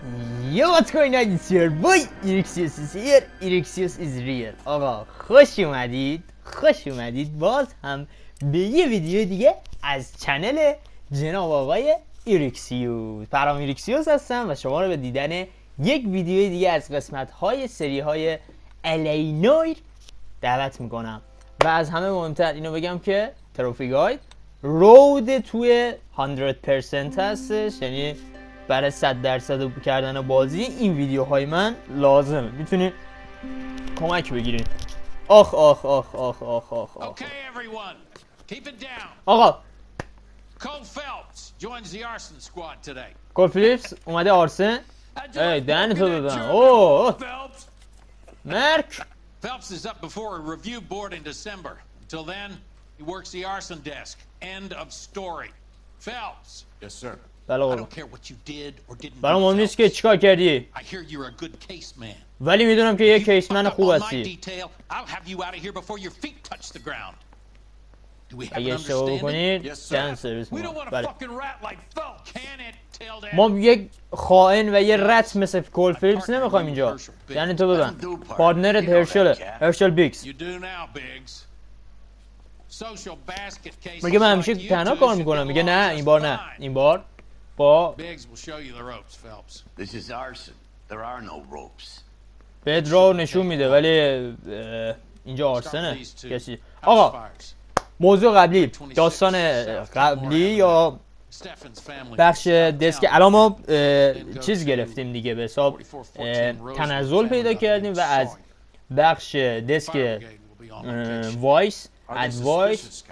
Yo, what's going on? It's your boy IRIXSIOS is here. IRIXSIOS is real. آقا خوش اومدید باز هم به یه ویدیو دیگه از چنل جناب آقای ایریکسیوس. پرام ایریکسیوس هستم و شما رو به دیدن یک ویدیو دیگه از قسمت های سری های L.A.NOIRE دعوت میکنم. و از همه مهمتر اینو بگم که تروفی گاید رود توی 100% هستش، یعنی برای 100% کردن بازی این ویدیوهای من لازمه، میتونید کمک بگیرید. آخ آخ آخ آخ آخ آخ آخ. آقا کول فیلیپس اومده آرسن. ای دهن تو ببن. اوه مرک. Phelps is up before a review board in December. Until then, he works the arson desk. End of story. Phelps. Yes, sir. I don't care what you did or didn't do. برام مهم نیست که چیکار کردی. I hear you're a good case man. ولی میدونم که یه کیسمن خوب هستی. I'll have you out of here before your feet touch the ground. Do we have an اگه اشتباه بکنید دن سرویس We don't می‌کنم. want a بله. fucking rat like Phelps. Can it tell that? ما یک خائن و یه رت مثل کول فیلیپس نمیخوایم اینجا. یعنی تو ببن پارتنرت هرشل بیگز. You do now, Biggs. Social basket cases. میگه من همیشه تنها کار میکنم. میگه نه این بار نه، این بار با Biggs will show you the ropes, Phelps. This is arson. There are no ropes. بهت راه نشون میده ولی اینجا آرسنه کسی. آقا موضوع قبلی، داستان قبلی یا بخش دسک، الان ما چیز گرفتیم دیگه، به حساب تنزل پیدا کردیم و از بخش دسک وایس ادوایس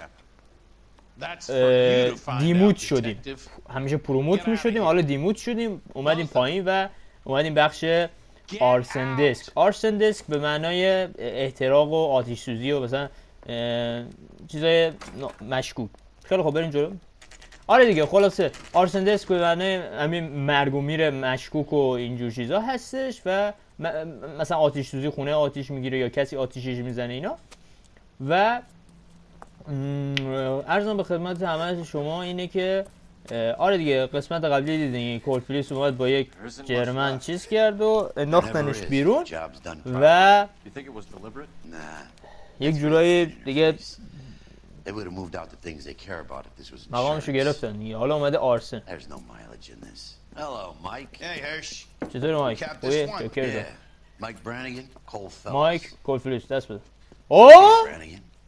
دیموت شدیم. همیشه پروموت می شدیم، حالا دیموت شدیم، اومدیم پایین و اومدیم بخش آرسن دسک. آرسن دسک به معنای احتراق و آتش سوزی و مثلا چیزای مشکوک. خیلی خوب بریم جلو. آره دیگه، خلاصه آرسن دسک به معنای همین مرگ و میر مشکوک و اینجور چیزا هستش و مثلا آتش سوزی، خونه آتش میگیره یا کسی آتشش میزنه اینا. و عرضم به خدمت همه شما اینه که آره دیگه قسمت قبلی دیدین کول فیلیپس اومد با یک جرمن چیز کرد و انداختنش بیرون و یک جورایی دیگه مقامشو گرفتن دیگه. حالا اومده آرسن. چطوری مایک؟ خوبی؟ چکر مایک کول فیلیپس دست بده. اوه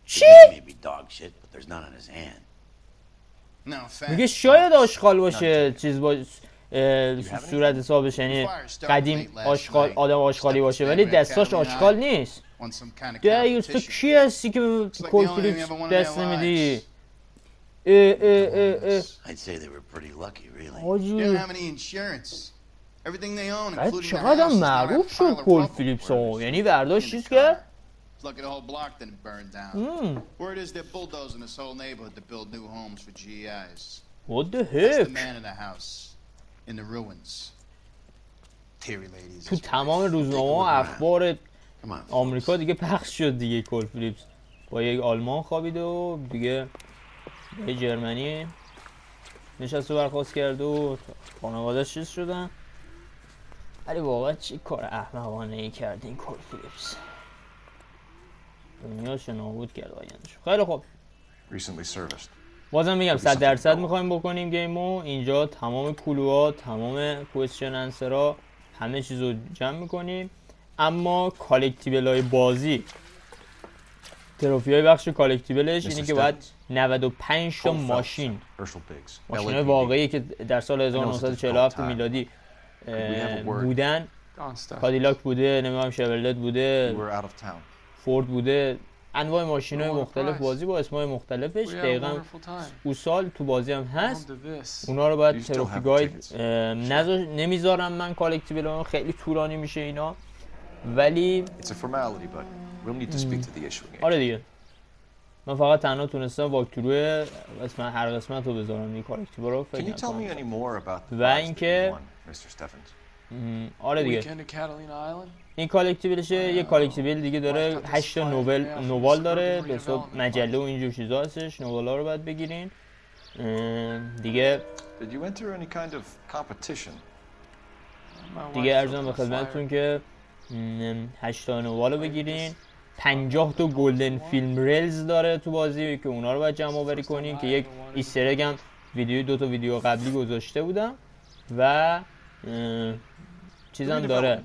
چی؟ میگه شاید آشغال باشه، چیز با صورت حسابش، یعنی قدیم آشغال، آدم آشغالی باشه ولی دستاش آشغال نیست. دیوز تو کی هستی که به کول فیلیپس دست نمیدی؟ آجی چقدر معروف شد کول فیلیپس ها، یعنی برداشت چیز کرد. Lucky the whole block didn't burn down. Word is they're bulldozing this whole neighborhood to build new homes for GIs. What the That's heck? the man in the house, in the ruins. Teary ladies. تو تمام روزنامه اخبار آمریکا دیگه پخش شد دیگه کول فیلیپس با یک آلمان خوابیده و دیگه یه جرمنی نشست و برخواست کرد و خانواده‌اش چیز شدن. ولی واقعا چه کار احمقانه ای کرد این کول فیلیپس. دنیاشو نابود کرد آیندهشو. خیلی خوب، بازم میگم 100% میخوایم بکنیم گیمو. اینجا تمام کلوها، تمام کوئسچن انسرها، همه چیزو جمع میکنیم. اما کالکتیبل های بازی، تروفی های بخش کالکتیبلش اینه که باید 95 تا ماشین های واقعی که در سال 1947 میلادی بودن، کادیلاک بوده، نمیدونم شورلت بوده، فورد بوده، انواع ماشین‌های مختلف بازی با اسمای مختلفش، دقیقاً اون سال تو بازی هم هست. اونا رو باید تروفی گاید نمیذارم من کالکتیبل، خیلی طولانی میشه اینا، ولی آره دیگه من فقط تنها تونستم واکتروی هر قسمت رو بذارم این کالکتیبل رو فکر نکنم. و اینکه آره دیگه این کالکتیبلشه. یه کالکتیبل دیگه داره 8 تا نوال داره، به حساب مجله و اینجور چیزا هستش. نوالا رو باید بگیرین دیگه. دیگه ارزم به خدمتتون که 89 رو بگیرین. 50 تا گلدن فیلم ریلز داره تو بازی که اونا رو باید جمع آوری کنین که یک ایستر اگ هم دو تا ویدیو قبلی گذاشته بودم و چیزم داره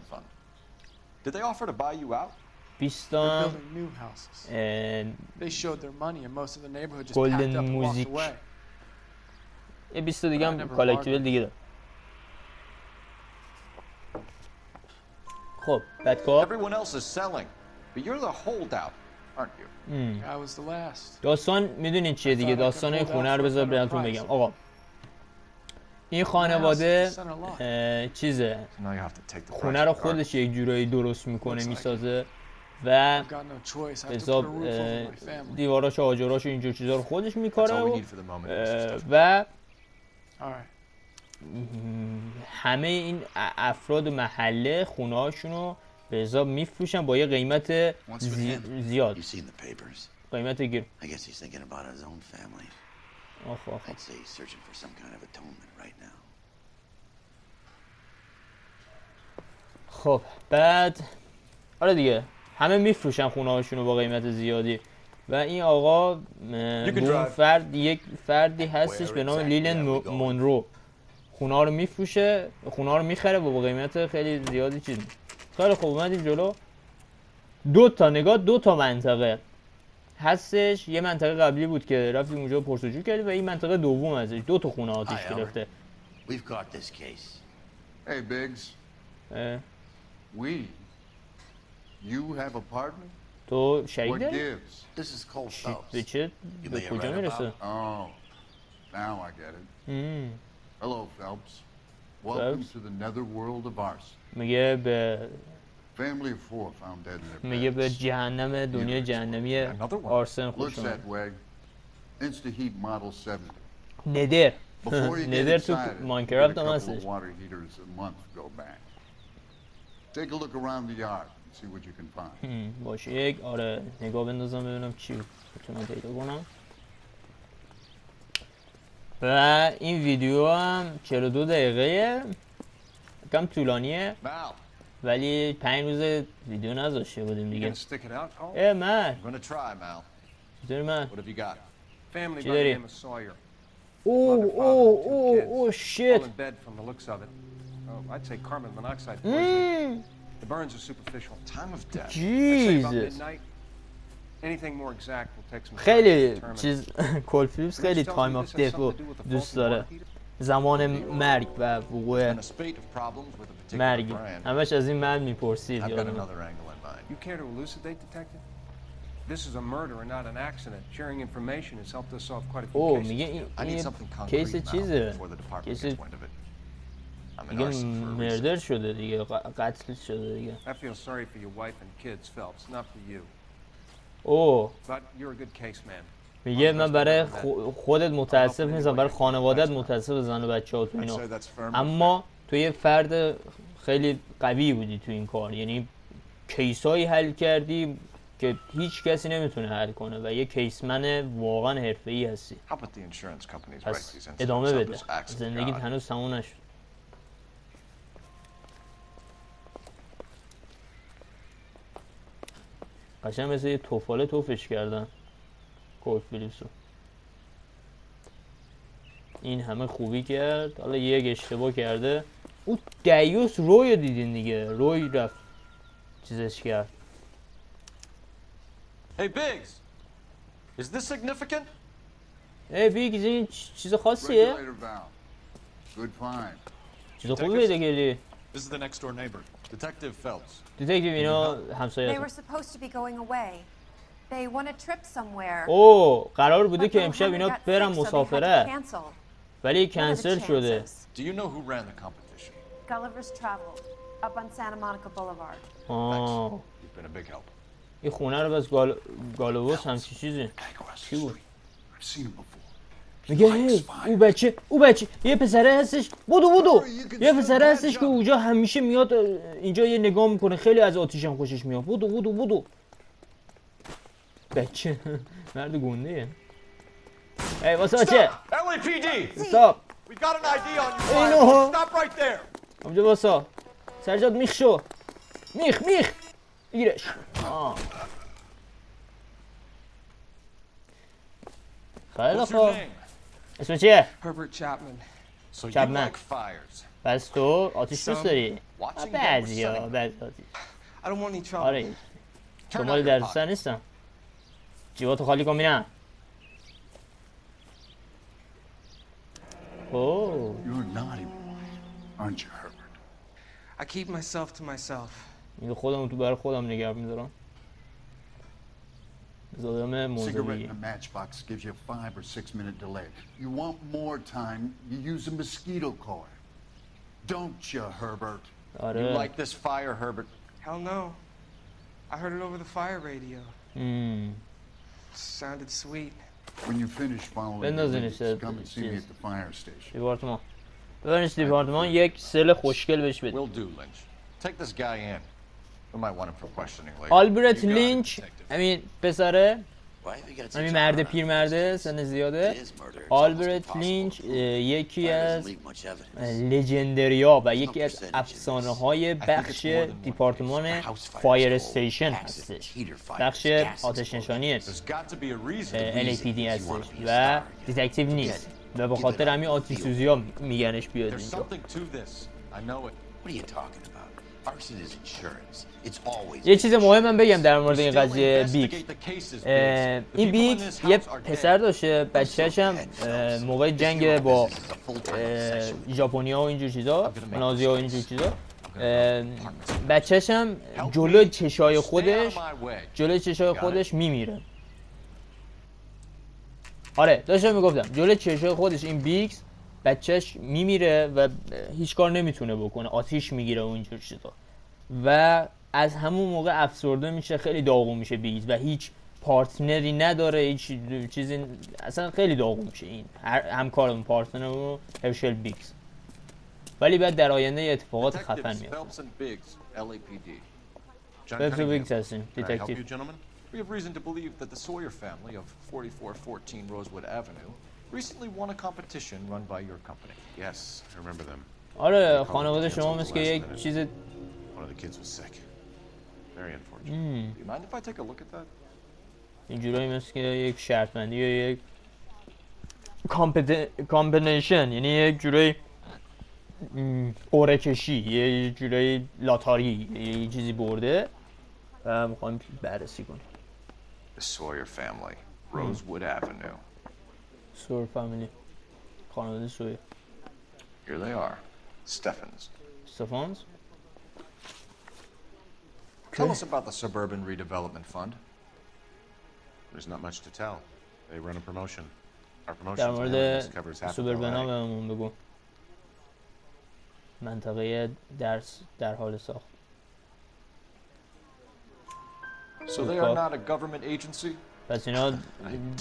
20 تا گلدن موزیک 20 تا دیگه هم کالکتیبل دیگه داره. خب بد کار داستان میدونین چیه دیگه. داستان خونه رو بذار براتون بگم. آقا این خانواده چیزه، خونه رو خودش یک جورایی درست میکنه میسازه و حساب دیواراش و آجراش و اینجور چیزا رو خودش میکاره و همه این افراد محله خونه هاشونو به حساب میفروشن با یه قیمت زیاد، قیمت گیر. خب بعد آره دیگه همه میفروشن خونه هاشونو با قیمت زیادی و این آقا یک فردی هستش به نام لیلن مونرو خونه ها رو میفروشه، خونه ها رو میخره و با قیمت خیلی زیادی چیز. خیلی خوب اومدیم جلو. دو تا منطقه هستش. یه منطقه قبلی بود که رفتیم اونجا پرسجو کردیم و این منطقه دوم ازش 2 تا خونه آتیش گرفته. Hey Biggs. You have a partner? تو شریک داری؟ This is Cole Phelps. به کجا میرسه؟ Oh, now I get it. Hello Phelps. Welcome to the netherworld of arson. میگه به Family of 4 found dead in their میگه به جهنم دنیا جهنمی آرسن خوش اومد. Insta-heat model 70. ندر ندر تو ماینکرافت هم هستش. Take a look around the yard and see what you can find. باشه یک آره نگاه بندازم ببینم چی میتونم پیدا کنم. و این ویدیو هم 42 دقیقه کم طولانیه ولی 5 روز ویدیو نذاشته بودیم دیگه. اه من چطوری من؟ چی داری؟ اوه شیت. I'd say carbon monoxide poisoning. The burns are superficial. Time of death. Jesus. Anything more exact will take some time. خیلی چیز کول فلیپس خیلی تایم آف دث رو دوست داره. زمان مرگ و وقوع مرگ. همش از این مرد میپرسید یادم. You care to elucidate, detective? This is a murder and not an accident. Sharing information has helped us solve quite a few cases. میگه این کیس چیزه. کیس دیگه مردر شده دیگه، قتل شده دیگه. I feel sorry for your wife and kids, Phelps, not for you. اوه. But you're a good case man. میگه من برای خودت متاسف نیستم، برای خانوادت متاسف، زن و بچه‌ها تو اینا. اما تو یه فرد خیلی قوی بودی تو این کار، یعنی کیسایی حل کردی که هیچ کسی نمیتونه حل کنه و یه کیسمن واقعا حرفه‌ای هستی. پس ادامه بده. زندگیت هنوز تموم نشد. قشنگ مثل یه توفاله توفش کردن کول فلیپسو. این همه خوبی کرد، حالا یک اشتباه کرده. او دیوس روی دیدین دیگه، روی رفت چیزش کرد. Hey Biggs, is this significant? بیگز این چیز خاصیه؟ چیز خوبی پیدا کردی؟ This is the next door neighbor, Detective Phelps. دیتکتیو اینا همسایه They were supposed to be going away. They won a trip somewhere. اوه قرار بوده که امشب اینا برن مسافرت ولی کنسل شده. Do you know who ran the competition? Gulliver's Travel up on Santa Monica Boulevard. You've been a big help. این خونه رو بس گالووس همچی چیزی چی بود؟ میگه هی او بچه یه پسره هستش بودو یه پسره هستش که اونجا همیشه میاد اینجا یه نگاه میکنه، خیلی از آتیشم خوشش میاد. بودو بچه مرد گنده یه. ای واسه چه؟ L.A.P.D. Stop. We got an ID on you. Stop right there. اونجا واسه سجاد میخ شو. میخ بگیرش. خیلی خوب. اسم چیه؟ Herbert Chapman. So you Chapman. like fires. پس تو آتیش دوست داری؟ بعضی ها بعضی آتیش. I don't want any trouble. آره دنبال دردسر نیستم. جیباتو خالی کن بینم. اوه You're a naughty boy, aren't you, Herbert? I keep myself to myself. میگه خودم تو برای خودم نگه میدارم. بزادم Cigarette موزوی. in a matchbox gives you a 5 or 6 minute delay. You want more time, you use a mosquito coil. Don't you, Herbert? You آره. like this fire, Herbert? Hell no. I heard it over the fire radio. Sounded sweet. When you finish following بنداز the این leads, come and see me at the fire station. دیپارتمان. ببرنش دیپارتمان یک سل خوشگل بهش بده. Will do, Lynch. Take this guy in. We might want him for questioning later. آلبرت لینچ همین پسره Why have you got همین such مرد a hard on پیرمرده سن زیاده. It is murder. It's آلبرت almost لینچ impossible. یکی Fire از doesn't leave much evidence. لژندریا و یکی از افسانه های بخش دیپارتمان فایر استیشن هستش. بخش آتش نشانی There's got to be a reason. LAPD هستش و دیتکتیو نیست و به خاطر همین آتش سوزی ها میگنش بیاد There's اینجا. something to this. I know it. What are you talking about? Arson is insurance. It's always یه چیز مهمم بگم در مورد این Still قضیه بیگ. investigate the cases, Biggs. The این people in بیگ this یه house are پسر dead. داشته بچه‌ش هم موقع جنگ با ژاپنیا و اینجور چیزا نازی‌ها و اینجور چیزا بچه‌ش هم جلوی چشای خودش میمیره. آره داشتم میگفتم جلوی چشای خودش این بیگز بچه‌ش میمیره و هیچ کار نمیتونه بکنه، آتیش میگیره و اینجور چیزا و از همون موقع افسرده میشه، خیلی داغون میشه بیگز و هیچ پارتنری نداره، هیچ چیزی اصلا خیلی داغون میشه این همکارمون پارتنر و هرشل بیگز. ولی بعد در آینده یه اتفاقات خفن Detectives میفته. Phelps and Biggs, LAPD. John Phelps and Cunningham. Biggs هستیم Can I help you, دیتکتیو. gentlemen? We have reason to believe that the Sawyer family of 4414 Rosewood Avenue recently won a competition run by your company. Yes, I remember them. آره خانواده شما مثل که یک چیز One of the kids was sick. Very unfortunate. Do you mind if I take a look at that? اینجوری مثل که یک شرط بندی یا یک کامبینیشن، یعنی یک جوری قرعه کشی، یه جوری لاتاری، یه چیزی برده و میخوایم بررسی کنیم. The Sawyer family, Rosewood Avenue. سور فامیلی، خانواده سوی. Here they are. Steffens. استفانز. Tell us about the Suburban Redevelopment Fund. There's not much to tell. They run a promotion. Our در promotion مورد covers half of سوبربنا LA. بهمون بگو. منطقه در حال ساخت. So they are not a government agency? پس اینا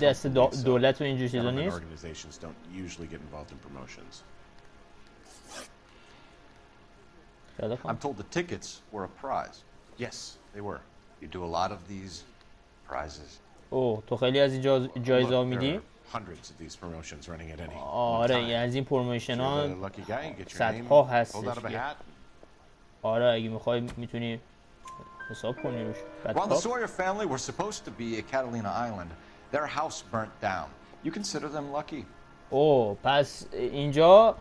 دست دولت و اینجور چیزا Government نیست؟ organizations don't usually get involved in promotions. خیلی خوب. I'm told the tickets were a prize. Yes, they were. You do a lot of these prizes. اوه تو خیلی از این جایزه ها Look, there میدی؟ are hundreds of these promotions running at any one آره time. از این پروموشن If ها you're the lucky guy, you get your صدها name هستش pulled out of a که. hat. آره اگه میخوای میتونی حساب کنی روش. While the بعد Sawyer family were supposed to be at Catalina Island, their house burnt down. You consider them lucky? اوه پس اینجا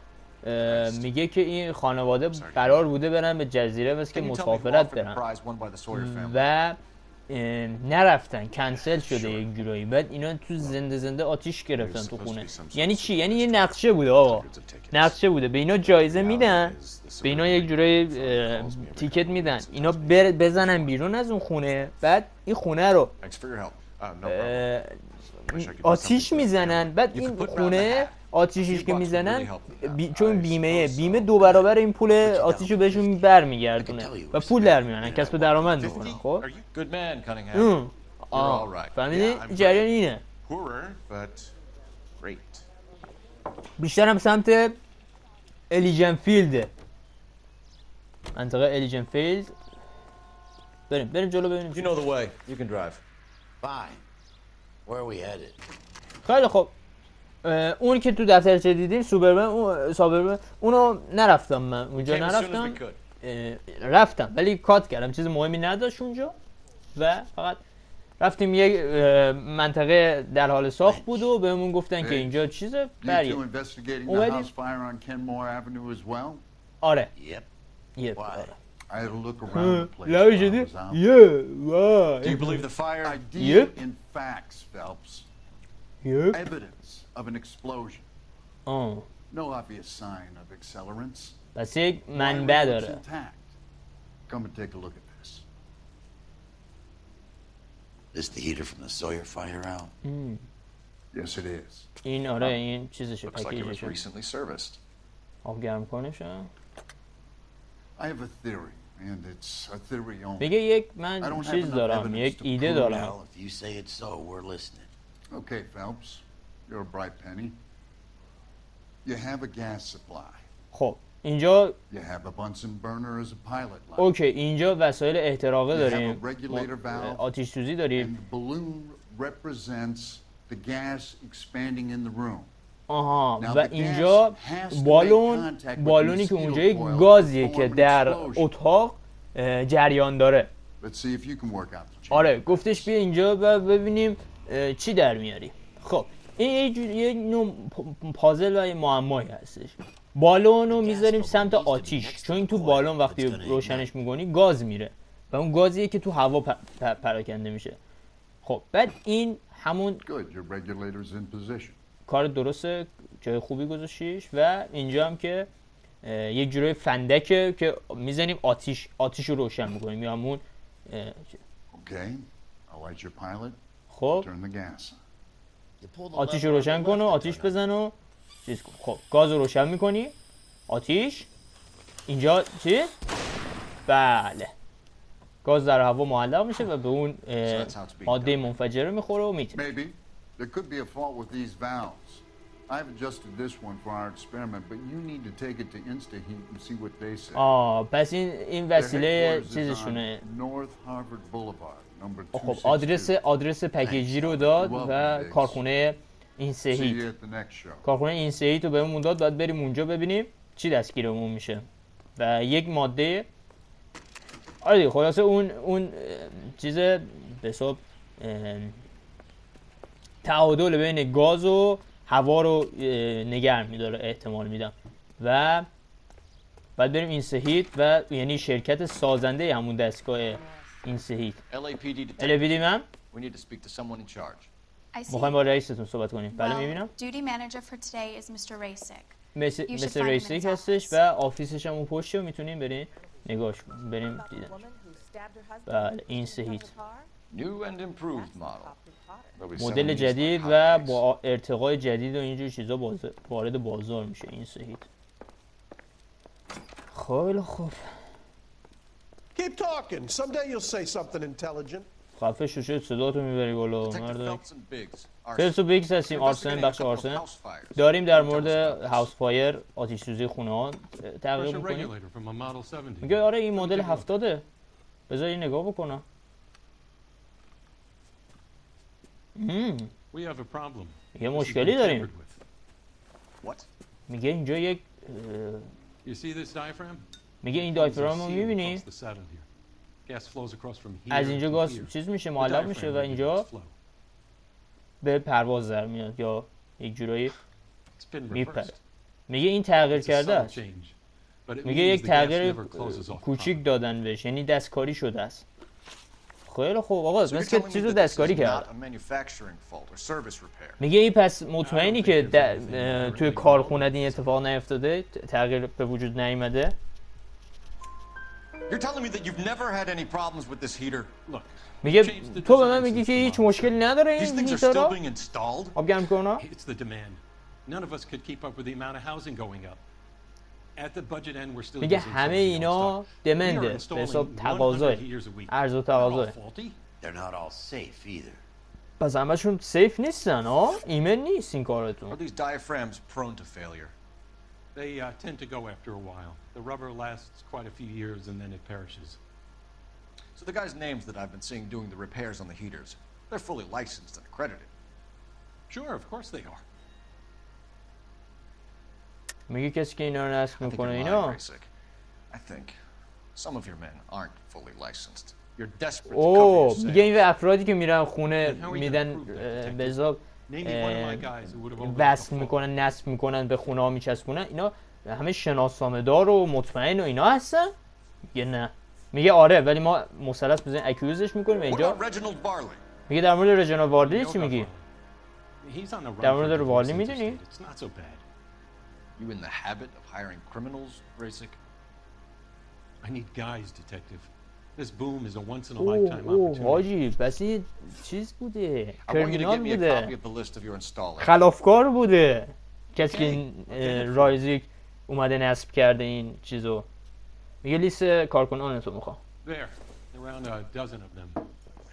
میگه که این خانواده قرار بوده برن به جزیره مثل که Can you tell me who مسافرت offered the برن prize won by the Sawyer family? و نرفتن، کنسل شده یک جورایی. بعد اینا تو زنده آتیش گرفتن تو خونه. یعنی چی؟ یعنی یه نقشه بوده آقا، نقشه بوده. به اینا جایزه میدن، به اینا یک جورایی تیکت میدن، اینا بزنن بیرون از اون خونه، بعد این خونه رو Thanks for your help. No problem. آتیش میزنن. بعد این خونه آتیشش که میزنن چون بیمه 2 برابر این پول آتیشو بهشون برمیگردونه و پول در میارن، کسب درآمد میکنن. خب Good man, Cunningham. all right. فهمیدی جریان اینه. Poorer, but great. بیشتر هم سمت الیجن فیلده، منطقه الیجن فیلد. بریم جلو ببینیم. You know the way. You can drive. Fine. Where are we headed? خیلی خب اون که تو دفترچه دیدیم سوبرمن اونو نرفتم من اونجا Came as soon as we نرفتم. could. رفتم ولی کات کردم، چیز مهمی نداشت اونجا و فقط رفتیم یک منطقه در حال ساخت بود و بهمون گفتن که اینجا چیزه You two بریم investigating the اومدیم. house fire on Kenmore Avenue as well? آره Yep. یه Why? آره I had a look around the place لبی while I شدی was out. یه وای Do you believe the fire? I deal Yep. in facts, Phelps. یه Evidence of an explosion. آه No obvious sign of accelerants. پس یک Wiring منبع looks داره. intact. Come and take a look at this. This the heater from the Sawyer fire out? Yes, it is. این آره این چیزشه Looks like it was پکیجشه recently serviced. آب گرم کنشه. I have a theory, and it's a theory only. میگه یک I من don't have چیز enough دارم evidence یک to ایده prove دارم. Well, if you say it's so, we're listening. Okay, Phelps, you're a bright penny. You have a gas supply. خب اینجا You have a Bunsen burner as a pilot light. اوکی اینجا وسایل احتراقه You have داریم a regulator valve. آتش سوزی داریم. And the balloon represents the gas expanding in the room. آها Now و the اینجا gas has to بالون make contact with بالونی the که mosquito اونجا یک coil گازیه to که form an در explosion. اتاق جریان داره. Let's see if you can work out the chain. آره گفتش بیا اینجا و ببینیم چی در میاری. خب این یه نوع پازل و یه معمایی هستش. بالون رو میذاریم سمت آتیش چون این تو بالون وقتی روشنش میکنی گاز میره و اون گازیه که تو هوا پراکنده میشه. خب بعد این همون Good, your regulator's in position. کار درسته جای خوبی گذاشتیش و اینجا هم که یک جورای فندکه که میزنیم آتیش رو روشن میکنیم یا همون Okay, I'll light your pilot. خب Turn the gas on. آتیش رو روشن کن و آتیش بزن و چیز کن. خب گاز رو روشن میکنی آتیش اینجا چی؟ بله گاز در هوا معلق میشه و به اون ماده منفجره میخوره و میتونه. Maybe. There could be a fault with these valves. I've adjusted this one for our experiment, but you need to take it to InstaHeat and see what they say. پس این Their وسیله headquarters is چیزشونه. on North Harvard Boulevard, number خب 262. آدرس پکیجی رو داد و کارخونه این See you سهیت at the next show. کارخونه این سهیت رو بهمون داد باید بریم اونجا ببینیم چی دستگیرمون میشه و یک ماده آره دیگه خلاصه اون چیز به حساب تعادل بین گاز و هوا رو نگه میداره احتمال میدم و بعد بریم این سهیت و یعنی شرکت سازنده همون دستگاه این سهیت LAPD detective. LAPD من We need to speak to someone in charge. I see. میخوایم با رئیستون صحبت کنیم. بله Well, میبینم duty manager for today is Mr. Rasick. مثل You should find him in رئیسیک his هستش office. و آفیسش هم اون پشته میتونیم بریم نگاش کنیم بریم دیدن. بله این سهیت New and improved model. There'll be مدل 7 of these جدید like و hotcakes. با ارتقای جدید و اینجور چیزا وارد بازار میشه این سهیت. خیلی خوب Keep talking. Someday you'll say something intelligent. خفه شد صداتو میبری بالا Detective مرد. Phelps and Biggs. فلس و بیگز هستیم آرسن بخش آرسن داریم در مورد هاوس فایر آتش سوزی خونه ها تحقیق Pressure میکنیم. regulator from a model 70. میگه آره این مدل 70 بذار این نگاه بکنم. We have a problem. یه This has مشکلی been داریم. tampered with. What? میگه اینجا یک You see this diaphragm? میگه این It forms a دایفرام رو seal میبینی across the saddle here. Gas flows across from here از اینجا to گاز here. چیز میشه The معلق diaphragm میشه و regulates اینجا flow. به پرواز در میاد یا یک جورایی It's been میپره. reversed. میگه این تغییر It's a کرده subtle است. change, but it میگه means یک the gas تغییر never closes off کوچیک properly. دادن بهش یعنی دستکاری شده است. خیلی خوب آقا So you're مثل که telling me چیز رو that this دستکاری is کرد. not a manufacturing fault or service repair? میگه این پس مطمئنی که توی کارخونه این اتفاق نیفتاده تغییر به وجود نیامده. You're telling me that you've never had any problems with this heater? Look, میگه changed the تو به design من میگی since که the هیچ model مشکلی نداره These این things are هیترها still being installed? آب گرم کنه. It's the demand. None of us could keep up with the amount of housing going up. At the budget end, we're still میگه using همه some of the old اینا stock. We are دمنده به installing حساب 100 تقاضای heaters a week. عرض و They're all تقاضای. faulty. They're not all safe either. پس همشون سیف نیستن ها ایمن نیست این Are کارتون. these diaphragms prone to failure? They tend to go after a while. The rubber lasts quite a few years and then it perishes. So the guys' names that I've been seeing doing the repairs on the heaters, they're fully licensed and accredited. Sure, of course they are. میگه کسی که اینا رو نصب I think میکنه you're lying, اینا Graysick. I think Some of your men aren't fully licensed. You're desperate to cover اوه your میگه sales. این افرادی که میرن خونه میدن به حساب وصل میکنن نصب میکنن به خونه ها میچسبونن اینا همه شناسنامه دار و مطمئن و اینا هستن؟ میگه نه. میگه آره ولی ما مثلث بزنیم اکیوزش میکنیم What اینجا. about Reginald Barley? میگه در مورد رجینال واردی چی میگی؟ He's on the run در for مورد divorce روالدی interstate. میدونی؟ It's not so bad. You in the habit of hiring criminals, Rasic? I need guys, detective. This boom is a once in a اوه lifetime اوه opportunity. حاجی پس این چیز بوده I want you to کرمینال get me a بوده copy of the list of your installers. خلافکار بوده کسی که رایزیک اومده نصب کرده این چیزو. میگه لیست کارکنان تو میخوام. There, around a dozen of them.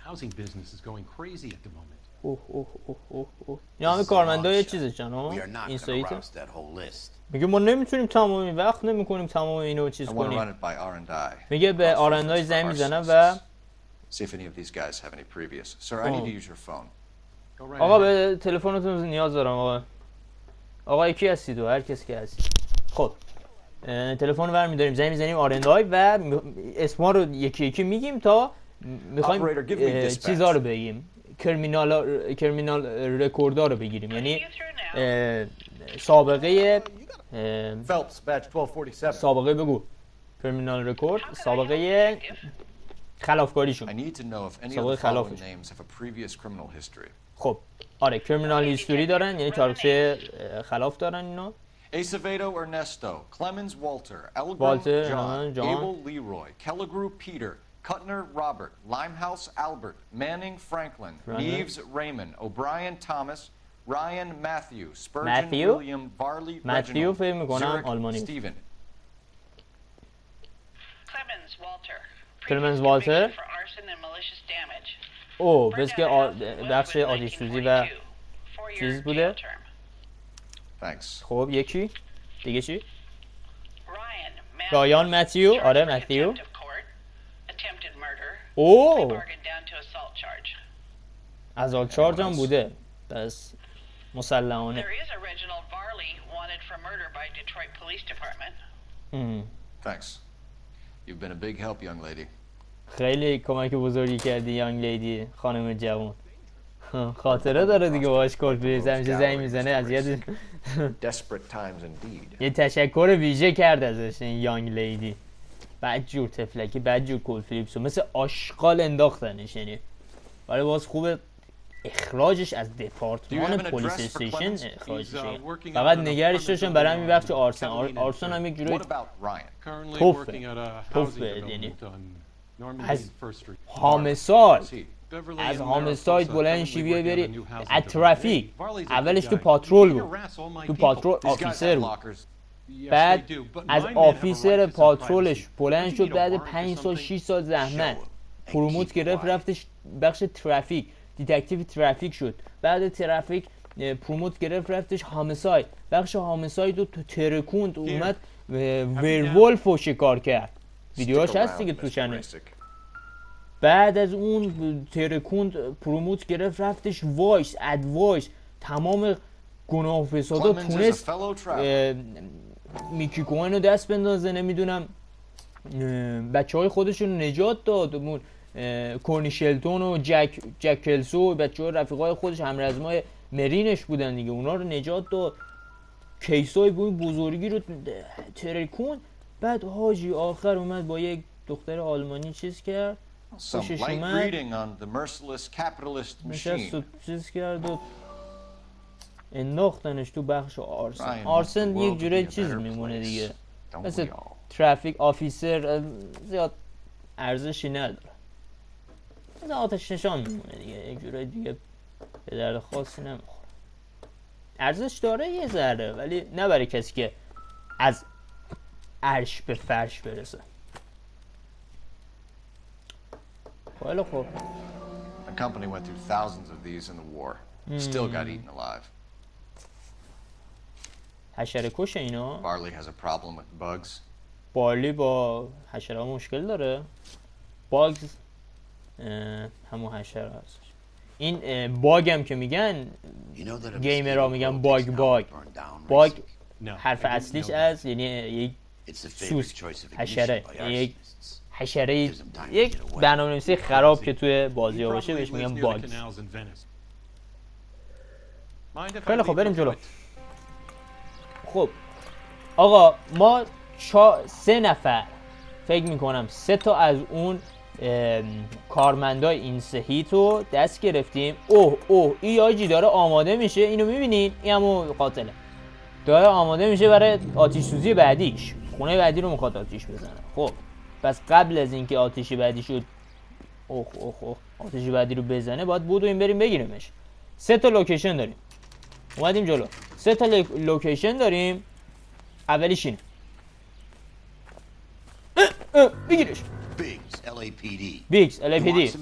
Housing business is going crazy at the moment. اوه اوه اوه اوه اوه اینا همه کارمندای چیزشن ها We are not این going to سایت. rouse that whole list. میگه ما نمیتونیم تمام وقت نمیکنیم تمام اینو چیز I want to run کنیم. it by R&I. میگه به آرندای زنگ میزنم و See if any of these guys have any previous. Sir, I need to use your phone. Go right آقا ahead. به تلفنتون نیاز دارم آقا. آقا کی هستید و هر کسی که هست. خب تلفن برمی‌داریم زنگ میزنیم آرندای و اسما رو یکی یکی میگیم تا میخوایم چیزا رو بگیم کرمینال رکوردها رو بگیریم یعنی سابقه Phelps, badge 1247. سابقه بگو کرمینال رکورد سابقه خلافکاریشون. I need to know if any of سابقه the following خلافش. names have a previous criminal history. خب آره کرمینال هیستوری دارن یعنی تاریخچه خلاف دارن اینا. Acevedo Ernesto, Clemens Walter, Elgrim Walter, John, John. Abel Leroy, Kelligrew Peter, Kuttner Robert, Limehouse Albert, Manning Franklin, Neves Raymond, O'Brien Thomas, Ryan Matthew, Spurgeon William, Varley Matthew فکر Reginald, میکنم Zurich آلمانی. Stephen. Clemens Walter. او بس که بخش آتش سوزی و چیز بوده. Thanks. خب یکی دیگه چی؟ رایان متیو. آره متیو. اوه ازالت چارج هم بوده پس مسلحانه. Thanks. You've been a big help, young lady. خیلی کمک بزرگی کردی یانگ لیدی خانم جوان. خاطره داره دیگه باهاش کل پلیس همیشه زنگ میزنه اذیت. Desperate times indeed. یه تشکر ویژه کرد ازش این یانگ لیدی. بدجور تفلکی بدجور کل فلیپسو مثل آشغال انداختنش یعنی. ولی باز خوبه اخراجش از دپارتمان پلیس استیشن اخراجش فقط نگرش داشتن برای همین بخش آرسن. آرسن هم یک جوری توفه یعنی از هامساید از هامساید بلند شی بیای بری از ترافیک. اولش تو پاترول بود تو پاترول آفیسر بود بعد از آفیسر پاترولش بلند شد بعد 5 سال 6 سال زحمت پروموت گرفت رفتش بخش ترافیک دیتکتیو ترافیک شد بعد ترافیک پروموت گرفت رفتش هامساید بخش هامساید رو ترکوند اومد ورولف رو شکار کرد ویدیوهاش هست دیگه تو چنل. بعد از اون ترکوند پروموت گرفت رفتش وایس ادوایس تمام گناه و فسادا تونست میکی کوهن رو دست بندازه نمیدونم بچه های خودشون نجات داد کورنی شلتون و جک کلسو بچه های رفیقای خودش همرزمای مرینش بودن دیگه اونا رو نجات داد کیسای بزرگی رو ترکوند بعد حاجی آخر اومد با یک دختر آلمانی چیز کرد Some light reading on the merciless capitalist machine. چیز کرد و انداختنش تو بخش آرسن. آرسن یک جوره چیز میمونه دیگه مثل ترافیک آفیسر زیاد ارزشی نداره مثل آتش نشان میمونه دیگه یک جوره دیگه به درد خاصی نمیخوره. ارزش داره یه ذره ولی نه برای کسی که از عرش به فرش برسه. خیلی خوب. The company went through thousands of these in the war. Still got eaten alive. حشره کش اینا. Barley has a problem with bugs. بارلی با حشره ها مشکل داره. باگز همون حشره هست. این باگ هم که میگن گیمرها میگن باگ حرف اصلیش از یعنی یک سوسک، حشره، یک برنامه‌نویسی خراب که توی بازی‌ها باشه بهش میگن باگ. خیلی خب بریم جلو. خب آقا ما 3 نفر فکر میکنم 3 تا از اون کارمندای این سهیت رو دست گرفتیم. اوه این آجی داره آماده میشه، اینو میبینین؟ این همون قاتله داره آماده میشه برای آتش سوزی بعدیش. خونه بعدی رو میخواد آتیش بزنه. خب پس قبل از اینکه آتش بعدی شد آتش بعدی رو بزنه باید بودویم بریم بگیریمش. 3 تا لوکیشن داریم، اومدیم جلو. 3 تا لوکیشن داریم. اولیش اینه. بگیرش. بیگز LAPD.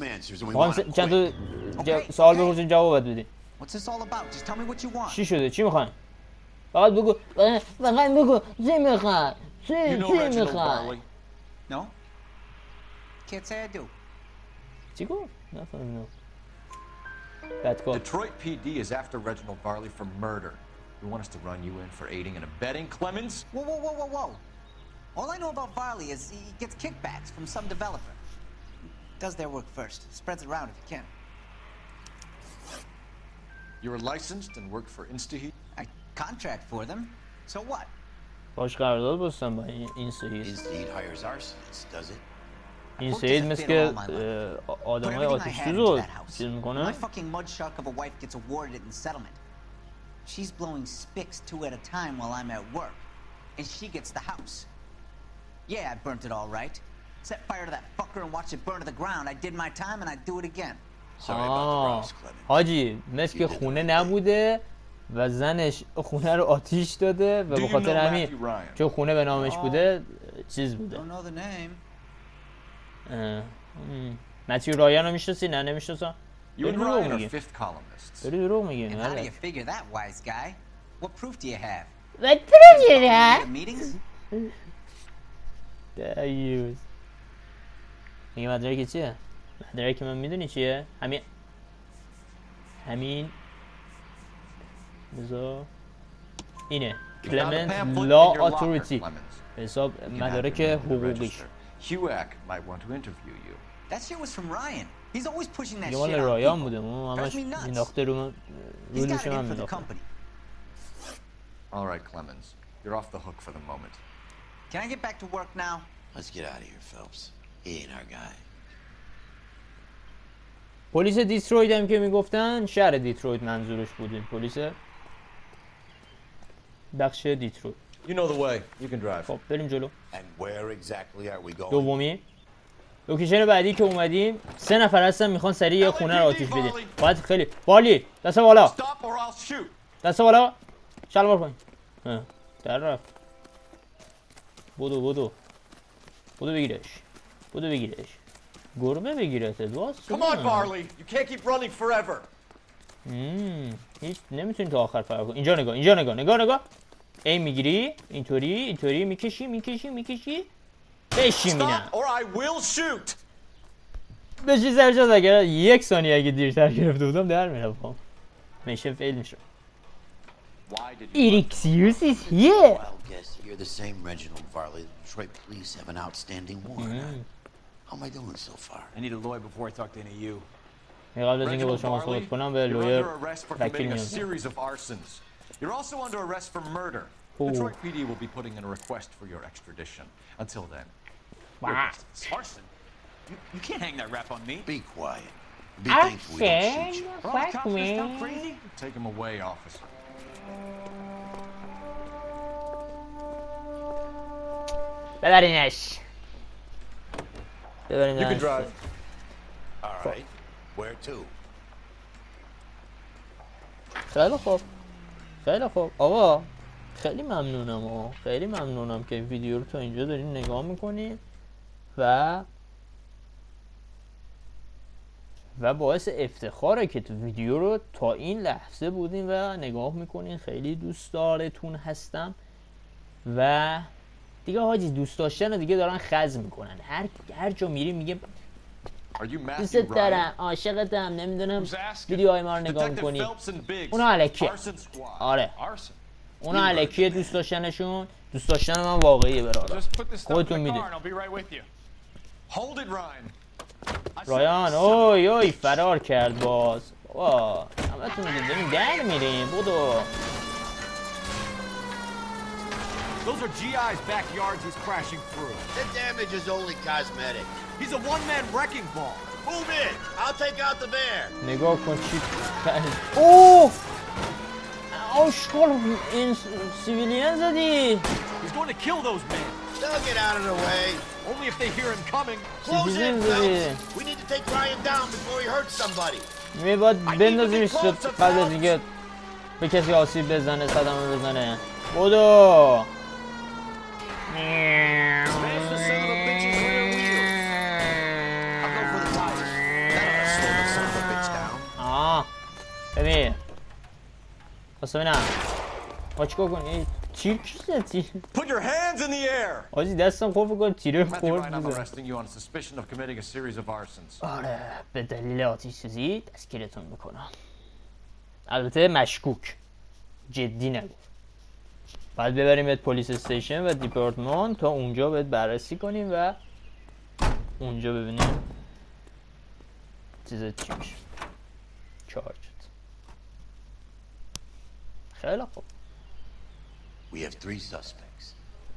چند تا سوال بپرسین جواب باید بدین. چی شده؟ چی میخواین؟ فقط بگو چی میخواین؟ چی میخواین؟ No? Can't say I do. چی گفت؟ نفهمیدم. Detroit PD is after Reginald Varley for murder. You want us to run you in for aiding and abetting, Clemens? Whoa. All I know about Varley is he gets kickbacks from some developer. Does their work first. Spreads it around if he can. You're licensed and work for InstaHeat? I contract for them. So what? باش قرارداد بستم با این سهیت. InstaHeat hires arsonists, does it? این سهیت مثل که آدمای آتش سوز رو چیز میکنه. My fucking mudshark of a wife gets awarded it in settlement. She's blowing spics 2 at a time while I'm at work. And she gets the house. Yeah, I burnt it all right. Set fire to that fucker and watch it burn to the ground. I did my time and I'd do it again. حاجی مثل که خونه نبوده و زنش خونه رو آتیش داده و به خاطر همین چون خونه به نامش بوده چیز بوده. متیو رایان رو میشناسی؟ نه نمیشناسم. You and Ryan are fifth columnists. داری دروغ میگی. And how do you figure that, wise guy? What proof do you have? What proof do you have? Meetings? دایوز. میگه مدرک چیه؟ مدرک من میدونی چیه؟ همین بذار اینه کلمنت لا اتوریتی حساب مدارک حقوقیش. HUAC might want to interview you. That shit was from Ryan. He's always pushing that shit مال on رایان people. بوده. من همش Drives me nuts. مینداخته رو He's got لوش it من in for the مینداخته. company. All right, Clemens. You're off the hook for the moment. Can I get back to work now? Let's get out of here, Phelps. He ain't our guy. پلیس دیترویت هم که میگفتن شهر دیترویت منظورش بود. این پلیس بخش دیترویت. You know the way. You can drive. خب بریم جلو. And where exactly are we going? دومی لوکیشن بعدی که اومدیم 3 نفر هستن میخوان سریع یه خونه رو آتیش بدین. باید خیلی بالی دست بالا. دست بالا. شلوار پایین. در رفت. بودو بگیرش. گربه بگیرت باز. Come on, Varley. You can't keep running forever. هیچ نمیتونی تا آخر فرار کنی. اینجا نگاه. ای میگیری اینطوری میکشی بشینم. Or I will shoot. بشی سرشاد. اگر 1 ثانیه اگه دیرتر گرفته بودم در میرفتم. میشه فیل میشه. IRIXSIOS is here. Wild guess. You're the same Reginald Varley. The Detroit police have an outstanding warrant. How am I doing so far? I need a lawyer before I talk to any of you. قبل از اینکه با شما صحبت کنم به لویر وکیل میام. Series of arsons. You're also under arrest for murder. Detroit PD will be putting in a request for your extradition. Until then. Arson? You can't hang that rap on me. Be quiet. Be thankful we don't shoot you. Fuck me. Take him away, officer. ببرینش. You can drive. All right. Where to? خیلی خوب. آقا خیلی ممنونم که ویدیو رو تا اینجا دارین نگاه میکنین و باعث افتخاره که تو ویدیو رو تا این لحظه بودین و نگاه میکنین. خیلی دوست دارتون هستم و دیگه حاجی دوست داشتن رو دیگه دارن خز میکنن. هر جا میری میگه دوست دارم، عاشقتم، نمیدونم ویدیوهای ما رو نگاه میکنی. اونا علکیه. آره اونا الکیه دوست داشتنشون، دوست داشتن من واقعیه برادر. خودتون میدید. رایان اوی اوی فرار کرد باز. بابا همتون میدید بریم در میریم. بودو. Those are GI's backyards he's crashing through. The damage is only cosmetic. He's a one-man wrecking ball. Move in. I'll take out the bear. نگاه کن چی اوه آشغال این سیویلین زدی. He's going to kill those men. They'll get out of the way. Only if they hear him coming. Close in, fellas. We need to take Ryan down before he hurts somebody. باید بندازیمش قبل از اینکه به کسی آسیب بزنه، صدمه بزنه. بودو. ببین بس ببینم ما چیکار کنیم؟ تیر کی زدی؟ Put your hands in the air. آجی دستم خورد بکنم تیره خورد آره به دلیل آتش سوزی دستگیرتون میکنم. البته مشکوک جدی نگو. باید ببریم بهت پلیس استیشن و دیپارتمان تا اونجا بهت بررسی کنیم و اونجا ببینیم چیزت چی میشه. چارجت. خیلی خوب. We have 3 suspects.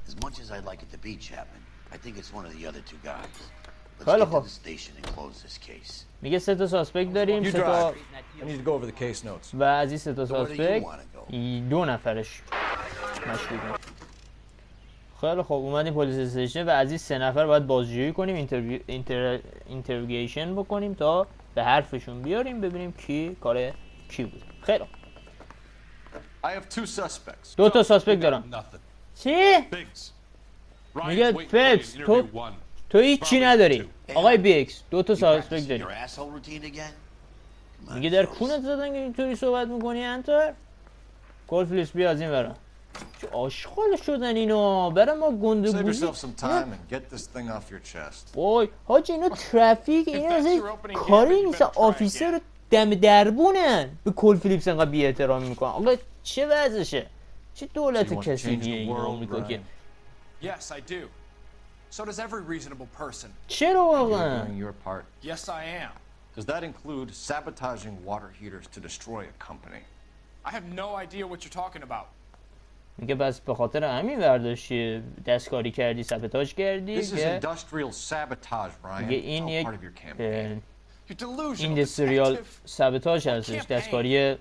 As much as I'd like it to be Chapman, I think it's one of the other 2 guys. Let's get to the station and close this case. میگه 3 تا ساسپکت داریم. 3 تا و از این 3 تا ساسپکت 2 نفرش مشکوکه. خیلی خوب اومدیم پلیس استیشن و از این 3 نفر باید بازجویی کنیم، اینتروگیشن بکنیم تا به حرفشون بیاریم ببینیم کی کار کی بود. خیلی خوب. I have 2 suspects. 2 تا ساسپکت دارم. چی؟ میگه فیکس تو هیچی نداری. آقای بیکس 2 تا ساسپکت داریم. میگه در کونت زدن که اینطوری صحبت میکنی انتر؟ کولفلیس بیا از این برا. چه آشغال شدن اینا. برای ما گندگوزی. وای حاجی اینا ترافیک اینا از کاری نیست. آفیسر دم دربونن به کولفلیپس انقدر بی احترامی میکنن. آقا چه وضعشه؟ چه دولت کثیفیه این آمریکا که Yes, I do. So does every reasonable person. چرا واقعا؟ Doing your part. Yes, I am. Does that include sabotaging water heaters to destroy a company? I have no idea what you're talking about. میگه بس به خاطر همین برداشتی دستکاری کردی سابوتاژ کردی This is industrial sabotage, Ryan. میگه این یک part of your campaign. ایندستریال سابوتاژ هستش، دستکاری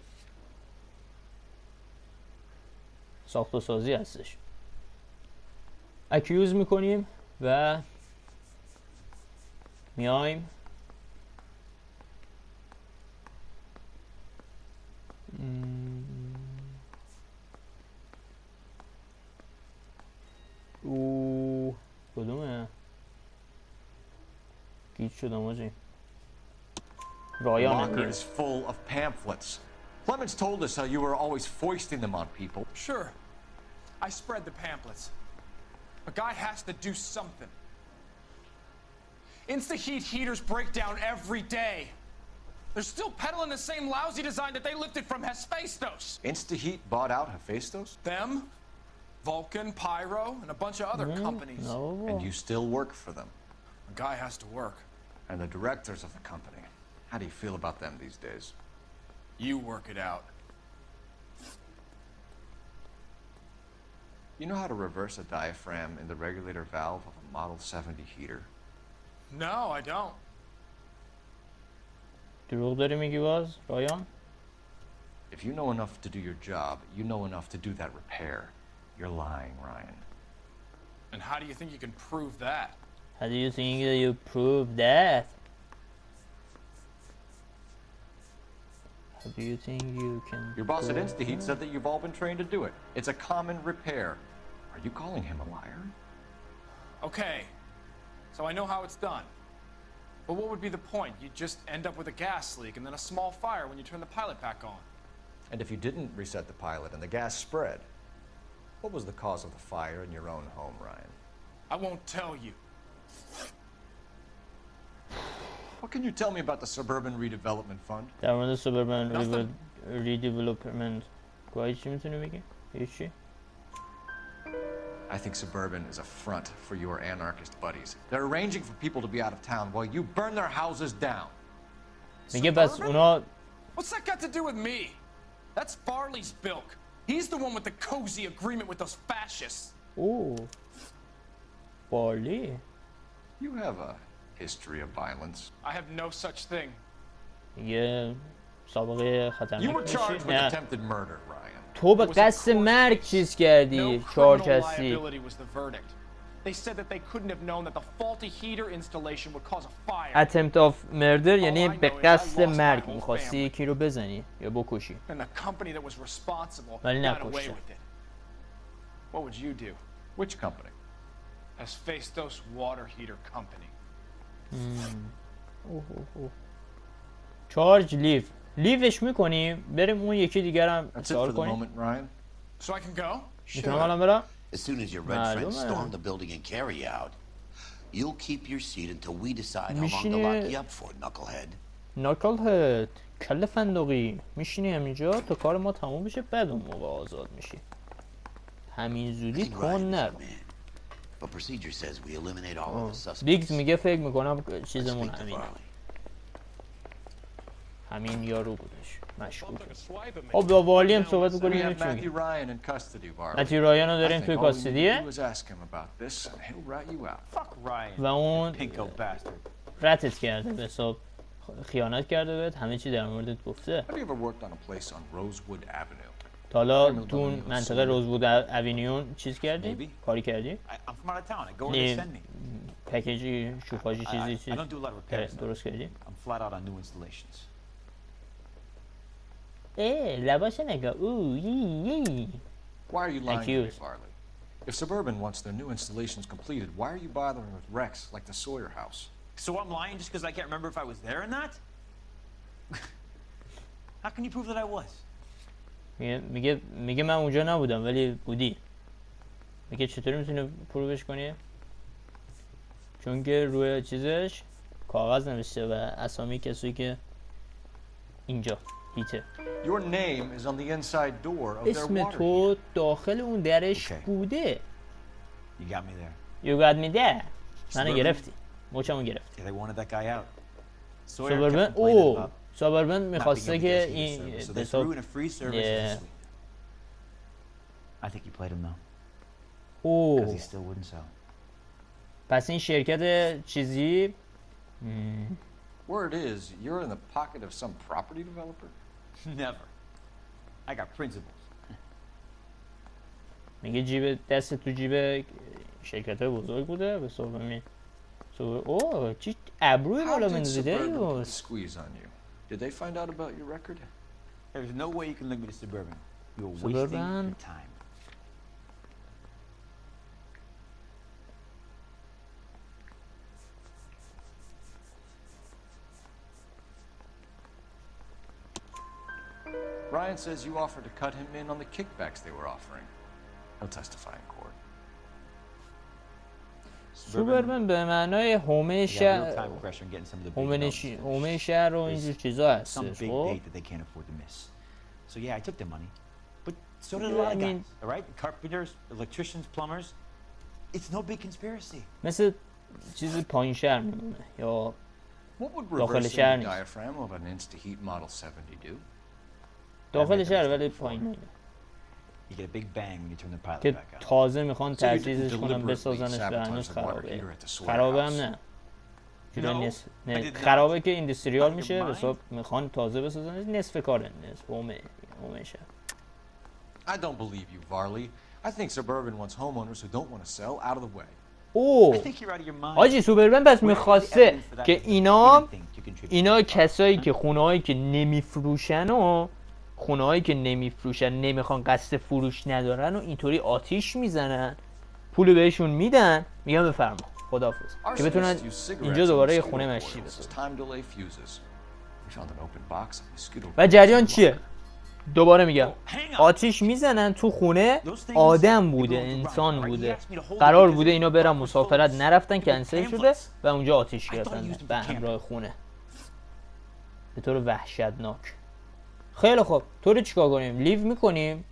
ساخت و سازی هستش. اکیوز میکنیم و میایم کدومه؟ گیت شدم آجی. Locker is full of pamphlets. Clemens told us how you were always foisting them on people. Sure. I spread the pamphlets. A guy has to do something. Insta-heat heaters break down every day. They're still peddling the same lousy design that they lifted from Hephaestus. Insta-heat bought out Hephaestus? Them, Vulcan, Pyro, and a bunch of other companies. No. And you still work for them. A guy has to work. And the directors of the company. How do you feel about them these days? You work it out. You know how to reverse a diaphragm in the regulator valve of a Model 70 heater? No, I don't. دروغ داری میگی باز رایان؟ If you know enough to do your job, you know enough to do that repair. You're lying, Ryan. And how do you think you can prove that? How do you think you prove that? How do you think you can... Your boss at InstaHeat said that you've all been trained to do it. It's a common repair. Are you calling him a liar? Okay, so I know how it's done. But what would be the point? You just end up with a gas leak and then a small fire when you turn the pilot back on. And if you didn't reset the pilot and the gas spread, what was the cause of the fire in your own home, Ryan? I won't tell you. What can you tell me about the Suburban Redevelopment Fund? در مورد Suburban Redevelopment گویی چی میتونی بگی؟ هیچی. I think Suburban is a front for your anarchist buddies. They're arranging for people to be out of town while you burn their houses down. میگه بس اونا What's that got to do with me? That's Farley's bilk. He's the one with the cozy agreement with those fascists. اوه بارلی. You have a history of violence. I have no such thing. میگه سابقه You خطرناک were charged with نه attempted murder, Ryan. تو به قصد مرگ چیز کردی چهار کسی. liability was the verdict. They said that they couldn't have known that the faulty heater installation would cause a fire. attempt of murder یعنی به قصد مرگ می‌خواستی یکی رو بزنی یا بکشی. And the company that was responsible ولی got away نکشتن. with it. What would you do? Which company? As 5STARS water heater company. چارج لیوش میکنیم بریم اون یکی دیگر هم That's it سوال for the کنیم. moment, Ryan. So I can go? میتونم الان برم؟ As soon as your red friends storm the building and carry out, you'll keep your seat until we decide how long to lock you up for, knucklehead. ناکل هد کل فندقی میشینی همینجا تا کار ما تموم بشه بعد اون موقع آزاد میشی. همین زودی کن نرو. But procedure says we eliminate all of the suspects. بیگز میگه فکر میکنم چیزمون همینه. همین یارو بودش. مشکوک. خب با والی هم صحبت We بکنیم have چی Matthew میگه. Ryan in custody, Varley. متی رایان رو داریم I توی think all we need to کاستدیه do is ask him about this, and he'll rat you out. Fuck Ryan. و اون Pinko bastard. رتت کرده به حساب خیانت کرده بهت همه چی در موردت گفته. Have you ever worked on a place on Rosewood Avenue? تا حالا تو اون منطقه روزوود اوینیون چیز کردی؟ کاری کردی؟ I'm from out of town. I go where they send me. پکیجی شوفاژی چیزی I don't do a lot of repairs. درست کردی؟ I'm flat out on new installations. لباس نگاه او یی. Why are you lying to me, Accused. Varley? If Suburban wants their new installations completed, why are you bothering with Rex like the Sawyer house? So I'm lying just because I can't remember if I was there or not? How can you prove that I was? میگه من اونجا نبودم ولی بودی. میگه چطوری میتونی پروفش کنی؟ چون که روی چیزش کاغذ نوشته و اسامی کسی که اینجا هیته. Your name is on the inside door of their اسم water تو داخل اون درش Okay. بوده. You got me there. You got me there. منو گرفتی. موچمو گرفتی. Yeah, they wanted that guy out. Sawyer سابربن kept complaining about سابربن not being میخواسته able to که get us این service, so به they threw in حساب a free service Yeah. this week. I think you played him though, because اوه he still wouldn't sell. پس این شرکت چیزی Word is, you're in the pocket of some property developer? Never. I got principles. میگه جیب دست تو جیب شرکت بزرگ بوده به حساب همین اوه چی ابروی How بالا did بندازی Suburban put a دریوس. squeeze on you? Did they find out about your record? There's no way you can link me to Suburban. You're Suburban? wasting your time. Ryan says you offered to cut him in on the kickbacks they were offering. He'll testify in court. سوپرمن به معنای حومه They got real شهر time pressure on getting some of the big developments حومه finished. شهر و اینجور چیزا Some هستش. big خب date that they can't afford to miss. So yeah, I took their money. But so did a lot I of mean- guys, all right? Carpenters, electricians, plumbers. It's no big conspiracy. مثل چیز پایین شهر میمونه یا What would داخل reversing شهر the نیست. diaphragm of an Insta-Heat Model 70 do? داخل شهر ولی پایین نیست. You get a big bang when you turn the pilot که back on. تازه میخوان So you تجهیزش didn't کنن deliberately بسازنش و sabotage هنوز the water خرابه. heater at the Sawyer خرابه هم house. نه. جوری No, نصف I نه did not. خرابه که ایندستریال Out of میشه your به mind? حساب میخوان تازه بسازنش نصف کاره نصف حومه شهر. I don't believe you, Varley. I think Suburban wants homeowners who don't want to sell out of the way. I اوه think you're out of your mind. حاجی سوپرمن پس Where is the میخواسته evidence for that که you اینا didn't think to contribute? اینا کسایی که خونه‌هایی که نمیفروشن و خونه‌هایی که نمیفروشن نمیخوان قصد فروش ندارن و اینطوری آتیش میزنن پول بهشون میدن میگن بفرما خداحافظ که بتونن Arsonists use cigarettes اینجا and دوباره یه mosquito خونه مشتی coils as بسازن. time delay fuses. We found an open box of mosquito و جریان چیه؟ دوباره میگم Hang on. آتیش میزنن تو خونه آدم بوده انسان بوده قرار بوده اینا برن مسافرت نرفتن کنسل شده و اونجا آتیش گرفتن به همراه خونه به طور وحشتناک. خیلی خوب تو رو چیکار کنیم؟ لیو میکنیم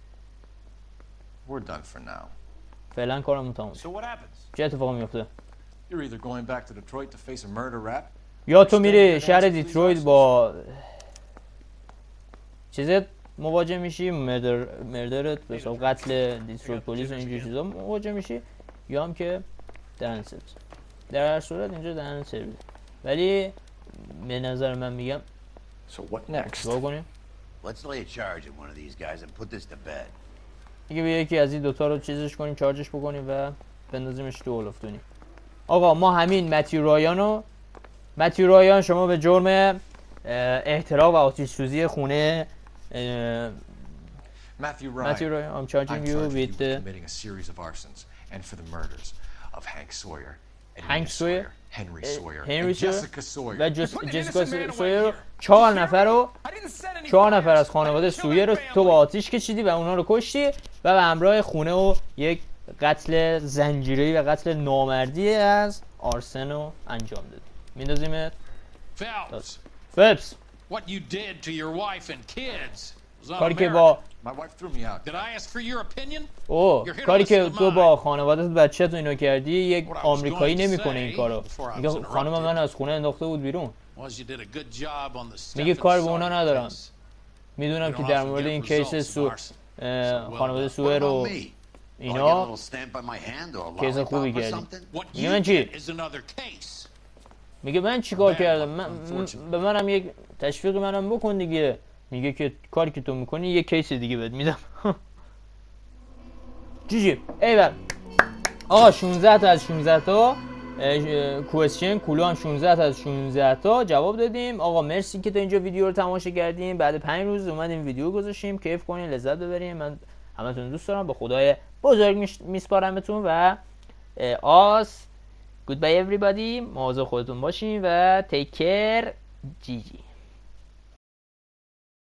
We're done for now. فعلا کارمون تموم. So what happens? چه اتفاقی میفته؟ You're either going back to Detroit to face a murder rap. یا تو میری شهر دیترویت با چیزت مواجه میشی، مردرت به حساب قتل دیترویت پلیس و اینجور چیزا مواجه میشی، یا هم که دهن سرویس. در هر صورت اینجا دهن سرویس. ولی به نظر من میگم So what next? چیکار کنیم؟ Let's lay a charge at one of these guys and put this to bed. دیگه بیا یکی از این دوتا رو چیزش کنیم، چارجش بکنیم و بندازیمش تو اولفتونی. آقا ما همین متیو رایان شما به جرم احتراق و آتش سوزی خونه Matthew Ryan, I'm charging you with committing a series of arsons and for the murders of Hank Sawyer, Henry Sawyer, and Jessica Sawyer. و جسیکا سویر. 4 نفر از خانواده سویر رو تو با آتش کشیدی و اونا رو کشتی و به همراه خونه و یک قتل زنجیره‌ای و قتل نامردی از آرسن رو انجام دادی. میندازیمت فلپس. What you did to your wife and kids was کاری که با My wife threw me out. Did I ask for your opinion? کاری که تو با خانواده‌ت بچه‌ت اینو کردی یک آمریکایی نمیکنه این کارو. میگه خانم من از خونه انداخته بود بیرون. میگه کار به اونا ندارم. میدونم که در مورد این کیس خانواده سوئر رو اینا کیس خوبی کردی. میگه من چی؟ میگه من چیکار کردم؟ به منم یک تشویق منم بکن دیگه. میگه که کاری که تو میکنی یک کیس دیگه بهت میدم. جیجی ایول. آقا 16 تا از 16 تا کوئسچن کلو هم 16 تا از 16 تا جواب دادیم. آقا مرسی که تا اینجا ویدیو رو تماشا کردیم. بعد 5 روز اومدیم ویدیو گذاشتیم. کیف کنین، لذت ببرین. من همتون دوست دارم. به خدای بزرگ میسپارمتون و گودبای everybody. مواظب خودتون باشین و تیک کیر. جیجی.